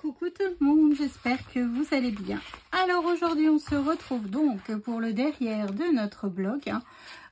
Coucou tout le monde, j'espère que vous allez bien. Alors aujourd'hui on se retrouve donc pour le derrière de notre blog.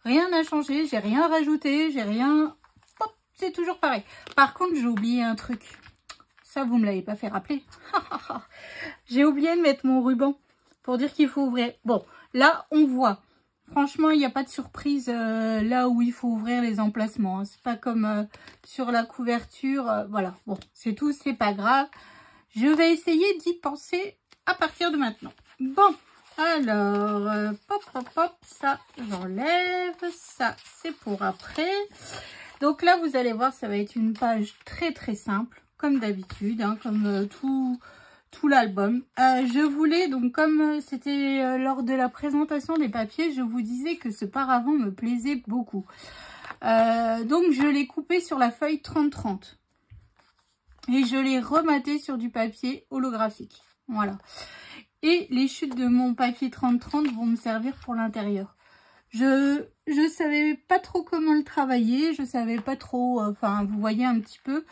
Rien n'a changé, j'ai rien rajouté, j'ai rien... Hop, c'est toujours pareil. Par contre j'ai oublié un truc. Ça vous me l'avez pas fait rappeler. J'ai oublié de mettre mon ruban pour dire qu'il faut ouvrir. Bon, là on voit. Franchement, il n'y a pas de surprise là où il faut ouvrir les emplacements. C'est pas comme sur la couverture. Voilà, bon, c'est tout, c'est pas grave. Je vais essayer d'y penser à partir de maintenant. Bon, alors, pop, pop, pop, ça, j'enlève. Ça, c'est pour après. Donc là, vous allez voir, ça va être une page très, très simple, comme d'habitude, hein, comme tout l'album. Je voulais, donc comme c'était lors de la présentation des papiers, je vous disais que ce paravent me plaisait beaucoup. Donc je l'ai coupé sur la feuille 30-30 et je l'ai rematé sur du papier holographique. Voilà. Et les chutes de mon papier 30-30 vont me servir pour l'intérieur. Je savais pas trop comment le travailler, je savais pas trop, enfin vous voyez un petit peu.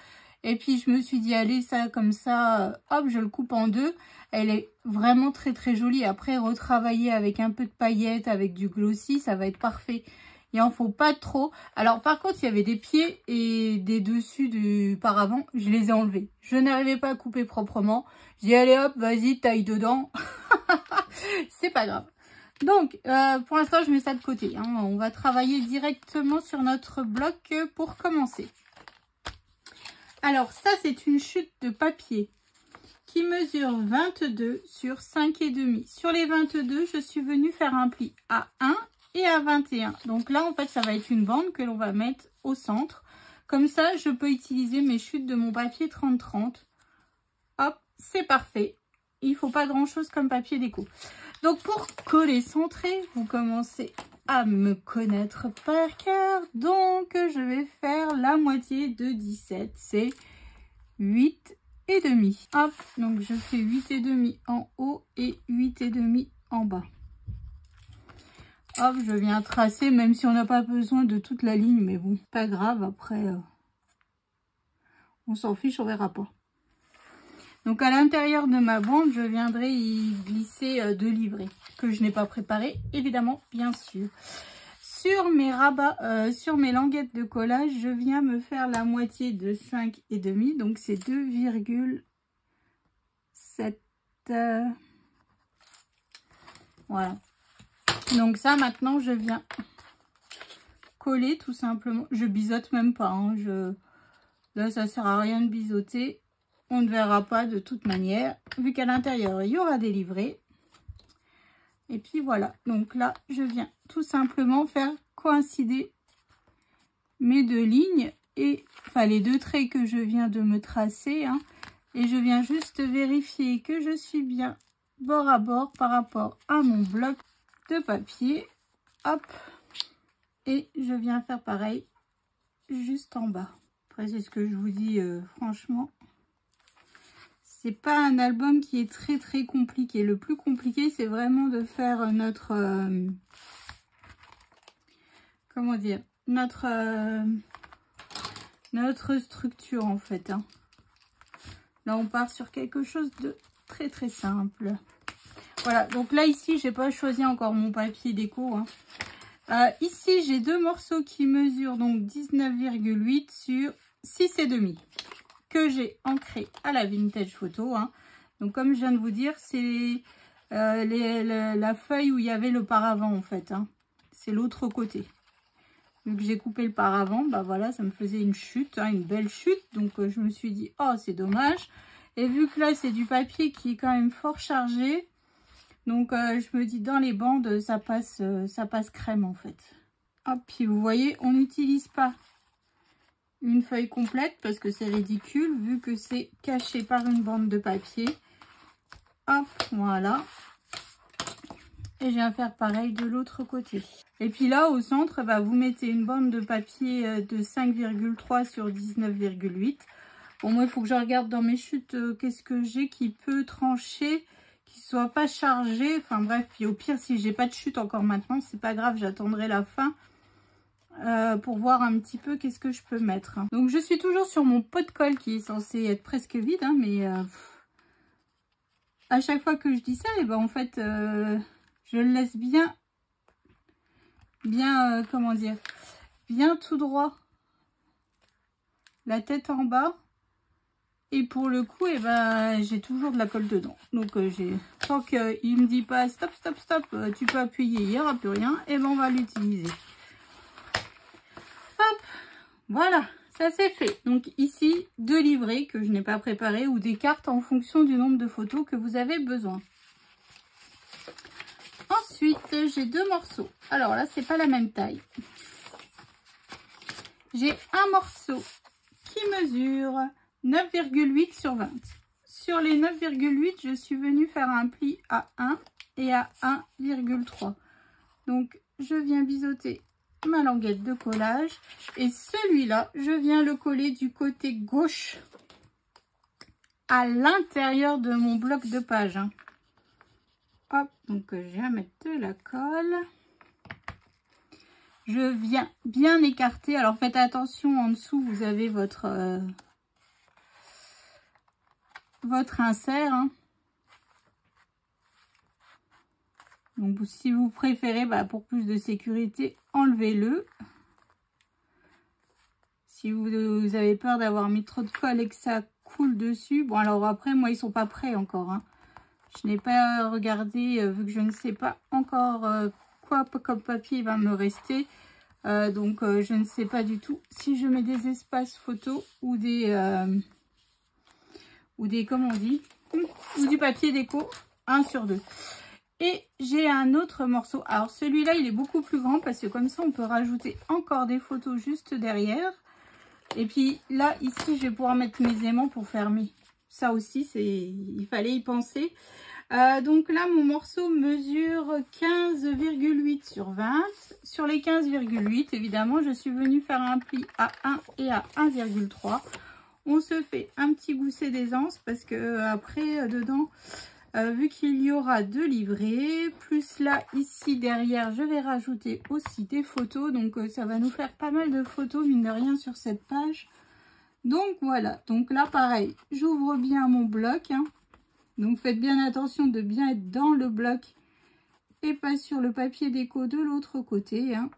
Et puis je me suis dit, allez, ça comme ça, hop, je le coupe en deux. Elle est vraiment très très jolie. Après, retravailler avec un peu de paillettes, avec du glossy, ça va être parfait. Il en faut pas trop. Alors par contre, il y avait des pieds et des dessus du paravent, je les ai enlevés. Je n'arrivais pas à couper proprement. J'ai dit, allez hop, vas-y, taille dedans. C'est pas grave. Donc, pour l'instant, je mets ça de côté. Hein. On va travailler directement sur notre bloc pour commencer. Alors, ça, c'est une chute de papier qui mesure 22 sur 5,5. Sur les 22, je suis venue faire un pli à 1 et à 21. Donc là, en fait, ça va être une bande que l'on va mettre au centre. Comme ça, je peux utiliser mes chutes de mon papier 30-30. Hop, c'est parfait. Il ne faut pas grand-chose comme papier déco. Donc, pour coller centré, vous commencez à me connaître par cœur. Donc, je vais faire la moitié de 17. C'est 8,5. Hop, donc je fais 8,5 en haut et 8,5 en bas. Hop, je viens tracer, même si on n'a pas besoin de toute la ligne. Mais bon, pas grave, après, on s'en fiche, on verra pas. Donc, à l'intérieur de ma bande, je viendrai y glisser 2 livrets que je n'ai pas préparé, évidemment, bien sûr. Sur mes rabats, sur mes languettes de collage, je viens me faire la moitié de 5,5. Donc, c'est 2,7. Voilà. Donc, ça, maintenant, je viens coller tout simplement. Je biseaute même pas. Hein. Là, ça sert à rien de biseauter. On ne verra pas de toute manière, vu qu'à l'intérieur, il y aura des livrets. Et puis voilà, donc là, je viens tout simplement faire coïncider mes 2 lignes, et enfin les 2 traits que je viens de me tracer. Hein, et je viens juste vérifier que je suis bien bord à bord par rapport à mon bloc de papier. Hop, et je viens faire pareil juste en bas. Après, c'est ce que je vous dis, franchement. C'est pas un album qui est très très compliqué. Le plus compliqué, c'est vraiment de faire notre... comment dire, notre structure en fait. Hein. Là, on part sur quelque chose de très très simple. Voilà, donc là ici, j'ai pas choisi encore mon papier déco. Hein. Ici, j'ai 2 morceaux qui mesurent donc 19,8 sur 6,5. Que j'ai ancré à la Vintage Photo. Hein. Donc, comme je viens de vous dire, c'est la feuille où il y avait le paravent, en fait. Hein. C'est l'autre côté. Vu que j'ai coupé le paravent, bah voilà, ça me faisait une chute, hein, une belle chute. Donc, je me suis dit, oh, c'est dommage. Et vu que là, c'est du papier qui est quand même fort chargé, donc, je me dis, dans les bandes, ça passe crème, en fait. Hop, puis vous voyez, on n'utilise pas une feuille complète parce que c'est ridicule vu que c'est caché par une bande de papier. Hop, voilà. Et je viens faire pareil de l'autre côté. Et puis là, au centre, bah, vous mettez une bande de papier de 5,3 sur 19,8. Bon, moi, il faut que je regarde dans mes chutes qu'est-ce que j'ai qui peut trancher, qui soit pas chargé. Enfin bref, puis au pire, si j'ai pas de chute encore maintenant, c'est pas grave, j'attendrai la fin. Pour voir un petit peu qu'est-ce que je peux mettre. Donc je suis toujours sur mon pot de colle qui est censé être presque vide, hein, mais à chaque fois que je dis ça, et ben en fait, je le laisse bien, comment dire, bien tout droit, la tête en bas. Et pour le coup, et ben, j'ai toujours de la colle dedans. Donc, tant qu'il ne me dit pas stop, stop, stop, tu peux appuyer, il n'y aura plus rien, et ben on va l'utiliser. Hop, voilà, ça c'est fait. Donc ici, 2 livrets que je n'ai pas préparés ou des cartes en fonction du nombre de photos que vous avez besoin. Ensuite, j'ai 2 morceaux. Alors là, c'est pas la même taille. J'ai un morceau qui mesure 9,8 sur 20. Sur les 9,8, je suis venue faire un pli à 1 et à 1,3. Donc, je viens biseauter ma languette de collage. Et celui-là, je viens le coller du côté gauche à l'intérieur de mon bloc de page. Hein. Hop, donc je viens mettre de la colle. Je viens bien écarter. Alors, faites attention, en dessous, vous avez votre insert. Hein. Donc, si vous préférez, bah, pour plus de sécurité, enlevez-le. Si vous avez peur d'avoir mis trop de colle et que ça coule dessus. Bon, alors après, moi, ils sont pas prêts encore. Hein. Je n'ai pas regardé, vu que je ne sais pas encore quoi comme papier va me rester. Donc, je ne sais pas du tout si je mets des espaces photos ou des comment on dit, ou du papier déco 1 sur 2. Et j'ai un autre morceau. Alors, celui-là, il est beaucoup plus grand parce que comme ça, on peut rajouter encore des photos juste derrière. Et puis là, ici, je vais pouvoir mettre mes aimants pour fermer. Ça aussi, il fallait y penser. Donc là, mon morceau mesure 15,8 sur 20. Sur les 15,8, évidemment, je suis venue faire un pli à 1 et à 1,3. On se fait un petit gousset d'aisance parce que après, dedans, vu qu'il y aura 2 livrets, plus là, ici, derrière, je vais rajouter aussi des photos. Donc, ça va nous faire pas mal de photos, mine de rien, sur cette page. Donc, voilà. Donc là, pareil, j'ouvre bien mon bloc. Hein. Donc, faites bien attention de bien être dans le bloc et pas sur le papier déco de l'autre côté. Hein.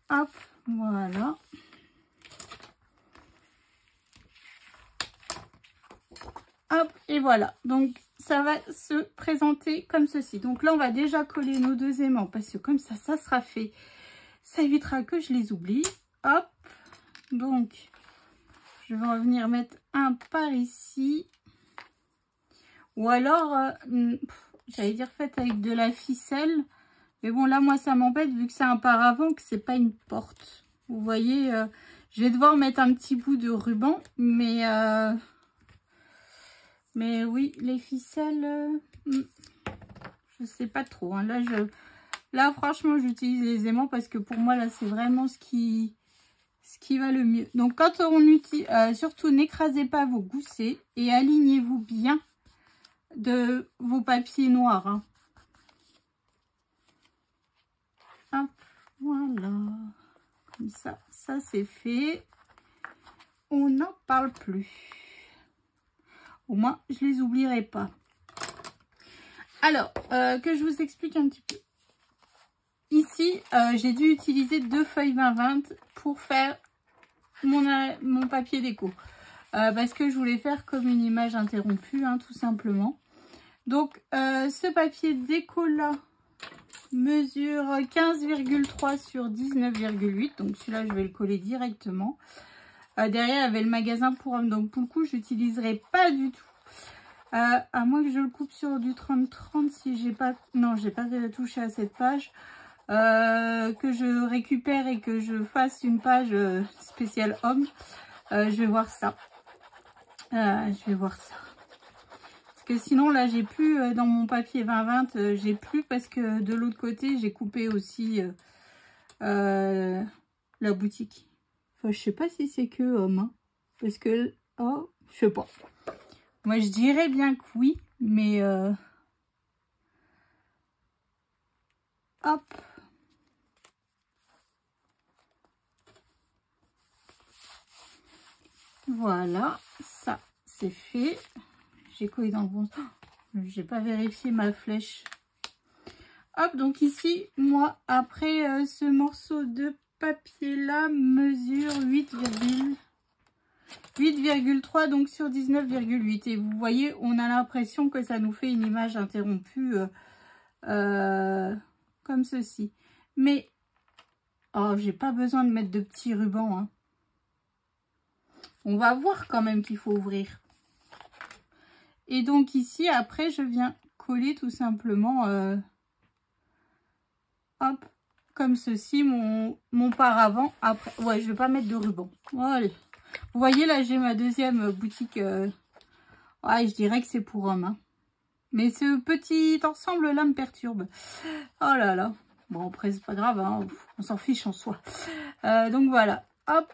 Hop, voilà. Hop, et voilà. Donc, ça va se présenter comme ceci. Donc là, on va déjà coller nos 2 aimants parce que comme ça sera fait. Ça évitera que je les oublie. Hop. Donc, je vais revenir mettre un par ici. Ou alors, j'allais dire faites avec de la ficelle. Mais bon, là, moi, ça m'embête vu que c'est un paravent, que c'est pas une porte. Vous voyez, je vais devoir mettre un petit bout de ruban. Mais oui, les ficelles, je sais pas trop. Hein. Là, franchement, j'utilise les aimants parce que pour moi, là, c'est vraiment ce qui va le mieux. Donc, quand on utilise, surtout, n'écrasez pas vos goussets et alignez-vous bien de vos papiers noirs. Hein. Hop, voilà. Comme ça, ça c'est fait. On n'en parle plus. Au moins, je les oublierai pas. Alors, que je vous explique un petit peu. Ici, j'ai dû utiliser 2 feuilles 20-20 pour faire mon papier déco. Parce que je voulais faire comme une image interrompue, hein, tout simplement. Donc, ce papier déco-là mesure 15,3 sur 19,8. Donc, celui-là, je vais le coller directement. Derrière, il y avait le magasin pour hommes. Donc, pour le coup, je n'utiliserai pas du tout. À moins que je le coupe sur du 30-30 si j'ai pas... Non, j'ai pas touché à cette page. Que je récupère et que je fasse une page spéciale homme. Je vais voir ça. Parce que sinon, là, j'ai plus dans mon papier 20-20, j'ai plus parce que de l'autre côté, j'ai coupé aussi la boutique. Enfin, je sais pas si c'est que homme. Hein, parce que... Oh, je sais pas. Moi, je dirais bien que oui, mais... Hop. Voilà, ça, c'est fait. j'ai collé dans le bon sens. J'ai pas vérifié ma flèche. Hop, donc ici, moi, après ce morceau de papier là mesure 8,3 donc sur 19,8. Et vous voyez, on a l'impression que ça nous fait une image interrompue comme ceci. Mais, oh, j'ai pas besoin de mettre de petits rubans. Hein. On va voir quand même qu'il faut ouvrir. Et donc ici, après, je viens coller tout simplement, hop, comme ceci, mon paravent. Après, ouais, je vais pas mettre de ruban. Allez. Vous voyez, là, j'ai ma deuxième boutique. Ouais, je dirais que c'est pour homme. Hein. Mais ce petit ensemble-là me perturbe. Oh là là. Bon, après, c'est pas grave. Hein. On s'en fiche en soi. Donc, voilà. Hop.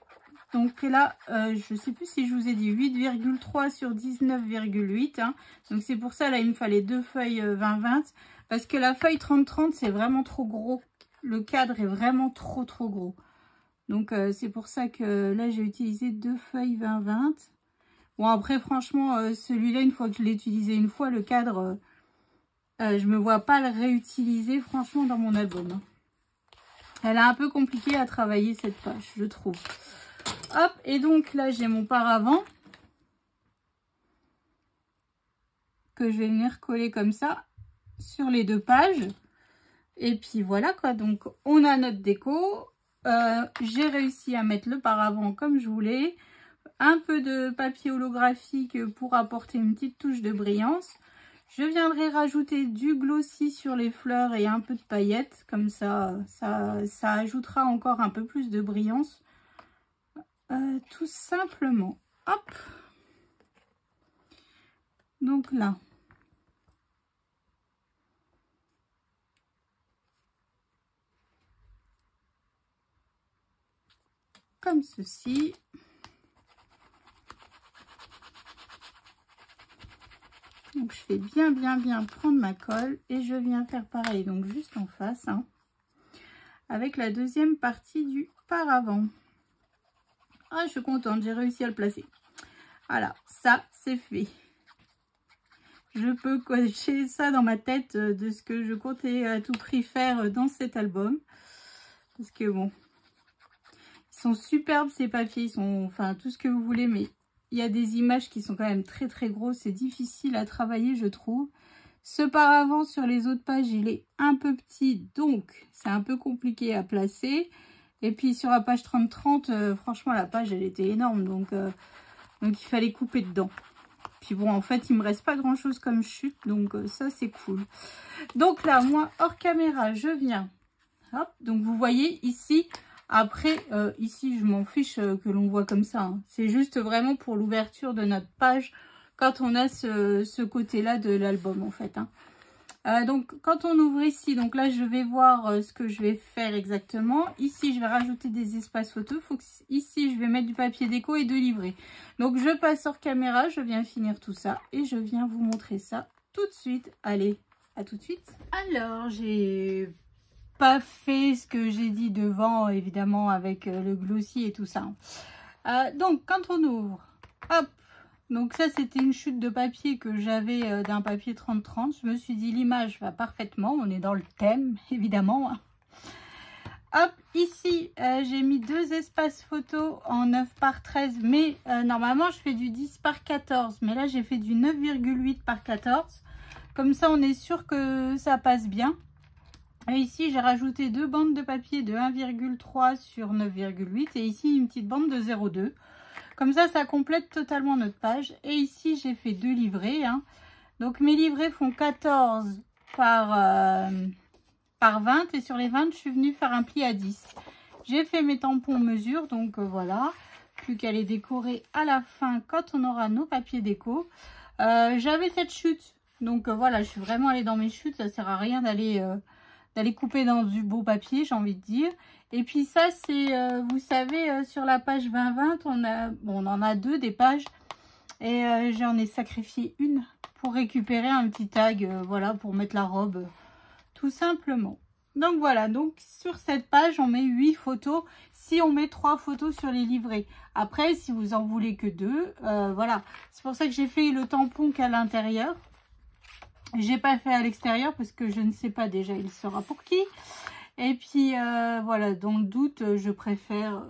Donc là, je sais plus si je vous ai dit 8,3 sur 19,8. Hein. Donc, c'est pour ça, là, il me fallait 2 feuilles 20-20. Parce que la feuille 30-30, c'est vraiment trop gros. Le cadre est vraiment trop gros. Donc, c'est pour ça que là, j'ai utilisé 2 feuilles 20-20. Bon, après, franchement, celui-là, une fois que je l'ai utilisé une fois, le cadre, je me vois pas le réutiliser, franchement, dans mon album. Hein. Elle est un peu compliquée à travailler, cette page, je trouve. Hop, et donc, là, j'ai mon paravent. Que je vais venir coller comme ça, sur les 2 pages. Et puis, voilà, quoi. Donc, on a notre déco. J'ai réussi à mettre le paravent comme je voulais. Un peu de papier holographique pour apporter une petite touche de brillance. Je viendrai rajouter du glossy sur les fleurs et un peu de paillettes. Comme ça, ça ajoutera encore un peu plus de brillance. Tout simplement. Hop. Donc là. Comme ceci. Donc, je fais bien prendre ma colle et je viens faire pareil, donc juste en face, hein, avec la deuxième partie du paravent. Ah, je suis contente, j'ai réussi à le placer. Voilà, ça, c'est fait. Je peux cocher ça dans ma tête de ce que je comptais à tout prix faire dans cet album. Parce que bon, ils sont superbes ces papiers, ils sont, enfin, tout ce que vous voulez, mais... Il y a des images qui sont quand même très grosses. C'est difficile à travailler, je trouve. Ce paravent sur les autres pages, il est un peu petit. Donc, c'est un peu compliqué à placer. Et puis, sur la page 30-30, franchement, la page, elle était énorme. Donc, il fallait couper dedans. Puis bon, en fait, il me reste pas grand-chose comme chute. Donc, ça, c'est cool. Donc là, moi, hors caméra, je viens. Hop, donc, vous voyez ici... Après, ici, je m'en fiche que l'on voit comme ça. Hein. C'est juste vraiment pour l'ouverture de notre page quand on a ce côté-là de l'album, en fait. Hein. Donc, quand on ouvre ici, donc là, je vais voir ce que je vais faire exactement. Ici, je vais rajouter des espaces photos. Ici, je vais mettre du papier déco et de livret. Donc, je passe hors caméra, je viens finir tout ça et je viens vous montrer ça tout de suite. Allez, à tout de suite. Alors, j'ai... pas fait ce que j'ai dit devant, évidemment, avec le glossy et tout ça. Donc, quand on ouvre, hop, donc ça, c'était une chute de papier que j'avais d'un papier 30-30. Je me suis dit, l'image va parfaitement. On est dans le thème, évidemment. Hop, ici, j'ai mis 2 espaces photos en 9 par 13. Mais normalement, je fais du 10 par 14. Mais là, j'ai fait du 9,8 par 14. Comme ça, on est sûr que ça passe bien. Et ici, j'ai rajouté 2 bandes de papier de 1,3 sur 9,8 et ici, une petite bande de 0,2. Comme ça, ça complète totalement notre page. Et ici, j'ai fait 2 livrets. Hein. Donc, mes livrets font 14 par 20 et sur les 20, je suis venue faire un pli à 10. J'ai fait mes tampons mesure, donc voilà. Plus qu'à les décorer à la fin quand on aura nos papiers déco. J'avais cette chute, donc voilà, je suis vraiment allée dans mes chutes. Ça sert à rien d'aller couper dans du beau papier, j'ai envie de dire. Et puis ça, c'est, vous savez, sur la page 20-20, on en a 2 des pages. Et j'en ai sacrifié une pour récupérer un petit tag, voilà, pour mettre la robe, tout simplement. Donc voilà, donc sur cette page, on met 8 photos si on met 3 photos sur les livrets. Après, si vous en voulez que 2, voilà. C'est pour ça que j'ai fait le tampon qu'à l'intérieur. J'ai pas fait à l'extérieur parce que je ne sais pas déjà il sera pour qui. Et puis voilà, dans le doute, je préfère...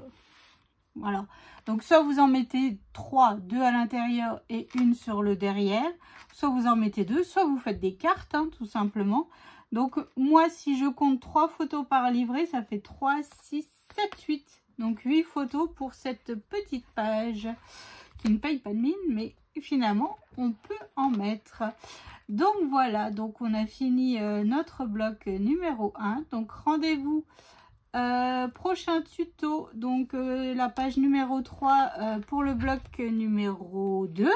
voilà. Donc soit vous en mettez 3, 2 à l'intérieur et une sur le derrière. Soit vous en mettez 2, soit vous faites des cartes, hein, tout simplement. Donc moi, si je compte 3 photos par livret, ça fait 3, 6, 7, 8. Donc 8 photos pour cette petite page qui ne paye pas de mine, mais finalement, on peut en mettre. Donc voilà, donc on a fini notre bloc numéro 1. Donc rendez-vous prochain tuto, donc la page numéro 3 pour le bloc numéro 2.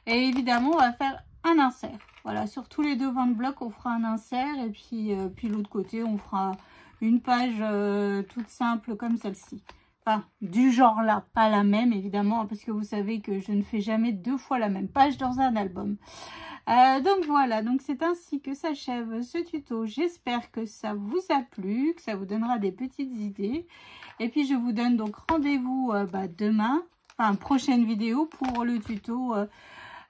Et évidemment, on va faire un insert. Voilà, sur tous les devants de bloc, on fera un insert. Et puis l'autre côté, on fera une page toute simple comme celle-ci. Enfin, du genre là, pas la même évidemment, parce que vous savez que je ne fais jamais 2 fois la même page dans un album. Donc voilà, donc c'est ainsi que s'achève ce tuto. J'espère que ça vous a plu, que ça vous donnera des petites idées. Et puis je vous donne donc rendez-vous demain, enfin prochaine vidéo pour le tuto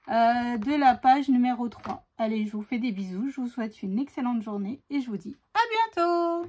de la page numéro 3. Allez, je vous fais des bisous, je vous souhaite une excellente journée et je vous dis à bientôt!